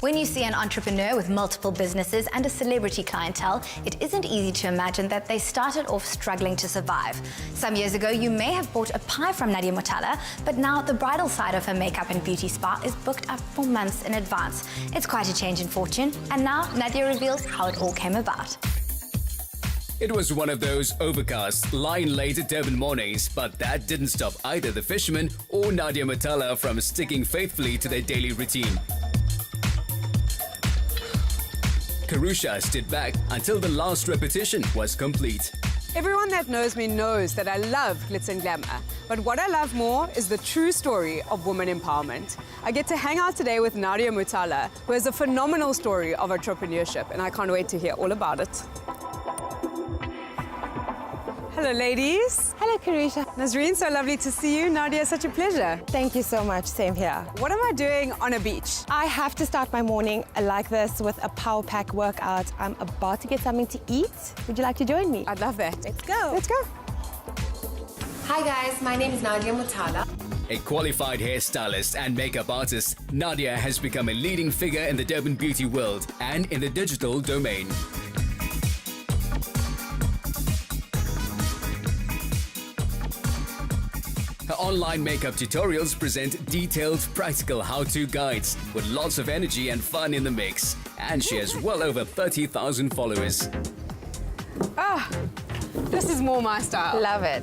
When you see an entrepreneur with multiple businesses and a celebrity clientele, it isn't easy to imagine that they started off struggling to survive. Some years ago, you may have bought a pie from Nadia Motala, but now the bridal side of her makeup and beauty spa is booked up for months in advance. It's quite a change in fortune, and now Nadia reveals how it all came about. It was one of those overcast, line-late Durban mornings, but that didn't stop either the fishermen or Nadia Motala from sticking faithfully to their daily routine. Karusha stood back until the last repetition was complete. Everyone that knows me knows that I love glitz and glamour, but what I love more is the true story of women empowerment. I get to hang out today with Nadia Motala, who has a phenomenal story of entrepreneurship, and I can't wait to hear all about it. Hello, ladies. Hello, Karusha. Nazreen, so lovely to see you. Nadia, such a pleasure. Thank you so much. Same here. What am I doing on a beach? I have to start my morning like this with a power pack workout. I'm about to get something to eat. Would you like to join me? I'd love that. Let's go. Let's go. Hi guys, my name is Nadia Motala. A qualified hairstylist and makeup artist, Nadia has become a leading figure in the Durban beauty world and in the digital domain. Her online makeup tutorials present detailed, practical how-to guides with lots of energy and fun in the mix. And she has well over 30,000 followers. This is more my style. Love it.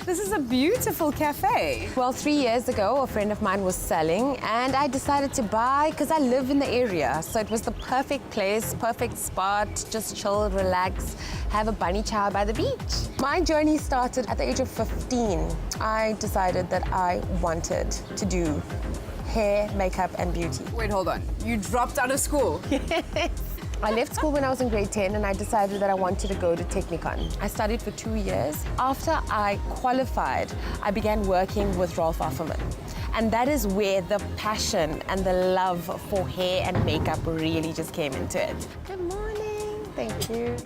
This is a beautiful cafe. Well, 3 years ago, a friend of mine was selling and I decided to buy because I live in the area. So it was the perfect place, perfect spot, just chill, relax, have a bunny chow by the beach. My journey started at the age of 15. I decided that I wanted to do hair, makeup and beauty. Wait, hold on. You dropped out of school? I left school when I was in grade 10 and I decided that I wanted to go to Technicon. I studied for 2 years. After I qualified, I began working with Rolf Offerman. And that is where the passion and the love for hair and makeup really just came into it. Good morning. Thank you.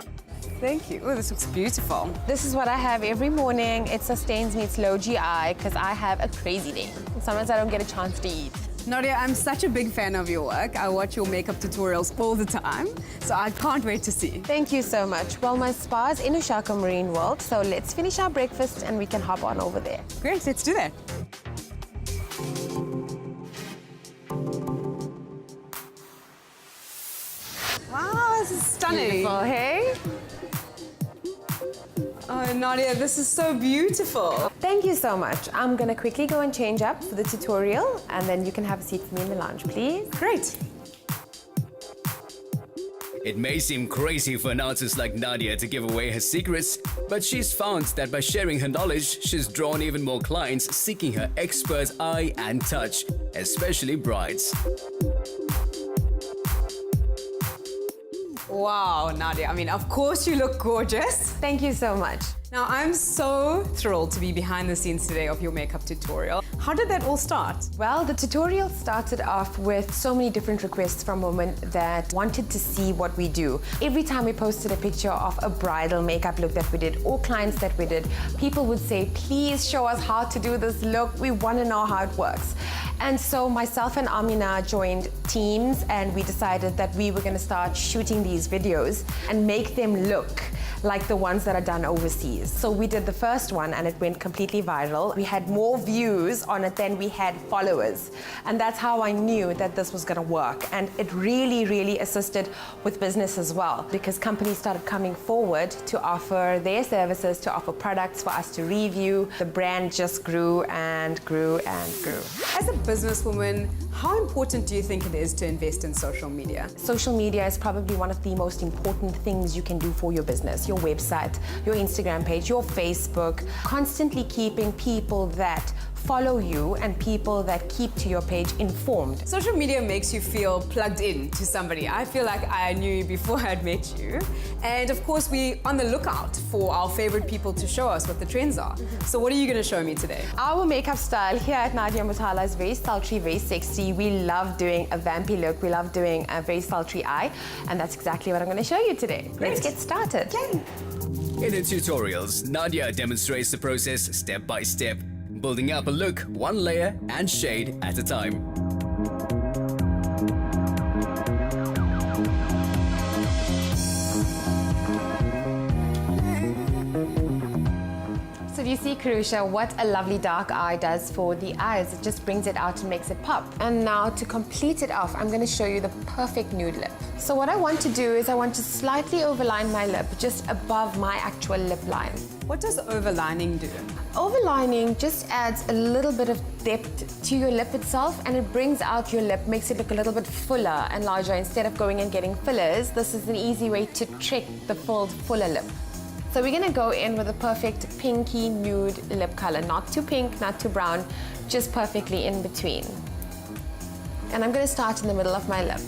Thank you. Oh, this looks beautiful. This is what I have every morning. It sustains me. It's low GI because I have a crazy day. Sometimes I don't get a chance to eat. Nadia, I'm such a big fan of your work. I watch your makeup tutorials all the time, so I can't wait to see. Thank you so much. Well, my spa is in Ushaka Marine World, so let's finish our breakfast and we can hop on over there. Great, let's do that. Wow, this is stunning. Beautiful, hey? Oh, Nadia, this is so beautiful. Thank you so much. I'm gonna quickly go and change up for the tutorial and then you can have a seat for me in the lounge, please. Great. It may seem crazy for an artist like Nadia to give away her secrets, but she's found that by sharing her knowledge, she's drawn even more clients seeking her expert eye and touch, especially brides. Wow, Nadia, I mean, of course you look gorgeous. Thank you so much. Now, I'm so thrilled to be behind the scenes today of your makeup tutorial. How did that all start? Well, the tutorial started off with so many different requests from women that wanted to see what we do. Every time we posted a picture of a bridal makeup look that we did or clients that we did, people would say, please show us how to do this look. We want to know how it works. And so myself and Amina joined teams and we decided that we were going to start shooting these videos and make them look like the ones that are done overseas. So we did the first one and it went completely viral. We had more views on it than we had followers. And that's how I knew that this was gonna work. And it really, really assisted with business as well because companies started coming forward to offer their services, to offer products for us to review. The brand just grew and grew and grew. As a businesswoman, how important do you think it is to invest in social media? Social media is probably one of the most important things you can do for your business. Your website, your Instagram page, your Facebook, constantly keeping people that follow you and people that keep to your page informed. Social media makes you feel plugged in to somebody. I feel like I knew you before I'd met you. And of course, we're on the lookout for our favorite people to show us what the trends are. So what are you going to show me today? Our makeup style here at Nadia Motala is very sultry, very sexy. We love doing a vampy look. We love doing a very sultry eye. And that's exactly what I'm going to show you today. Great. Let's get started. Okay. In her tutorials, Nadia demonstrates the process step by step, building up a look one layer and shade at a time. You see, Karusha, what a lovely dark eye does for the eyes. It just brings it out and makes it pop. And now to complete it off, I'm going to show you the perfect nude lip. So what I want to do is I want to slightly overline my lip just above my actual lip line. What does overlining do? Overlining just adds a little bit of depth to your lip itself, and it brings out your lip, makes it look a little bit fuller and larger. Instead of going and getting fillers, this is an easy way to trick the fuller lip. So we're gonna go in with a perfect pinky nude lip color. Not too pink, not too brown, just perfectly in between. And I'm gonna start in the middle of my lip.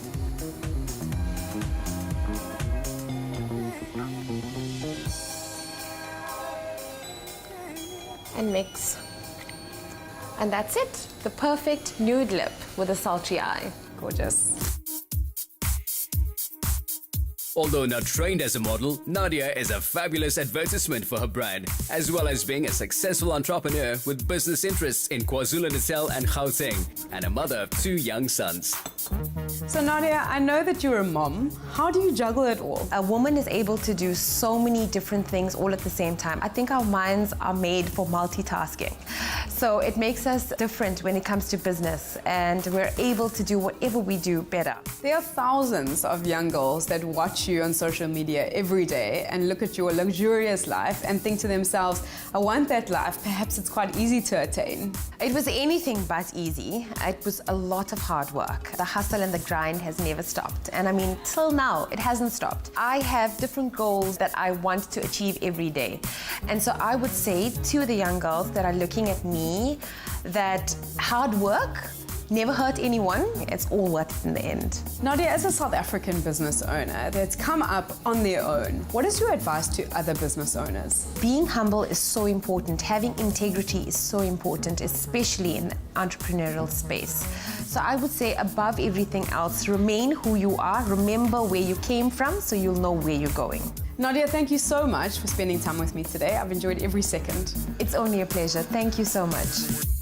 And mix. And that's it, the perfect nude lip with a sultry eye. Gorgeous. Although not trained as a model, Nadia is a fabulous advertisement for her brand, as well as being a successful entrepreneur with business interests in KwaZulu-Natal and Gauteng, and a mother of 2 young sons. So Nadia, I know that you're a mom. How do you juggle it all? A woman is able to do so many different things all at the same time. I think our minds are made for multitasking. So it makes us different when it comes to business, and we're able to do whatever we do better. There are thousands of young girls that watch you on social media every day and look at your luxurious life and think to themselves, I want that life. Perhaps it's quite easy to attain. It was anything but easy. It was a lot of hard work. The hustle and the grind has never stopped. And I mean, till now, it hasn't stopped. I have different goals that I want to achieve every day. And so I would say to the young girls that are looking at me that hard work never hurt anyone. It's all worth it in the end. Nadia, as a South African business owner that's come up on their own, what is your advice to other business owners? Being humble is so important. Having integrity is so important, especially in the entrepreneurial space. So I would say above everything else, remain who you are. Remember where you came from so you'll know where you're going. Nadia, thank you so much for spending time with me today. I've enjoyed every second. It's only a pleasure. Thank you so much.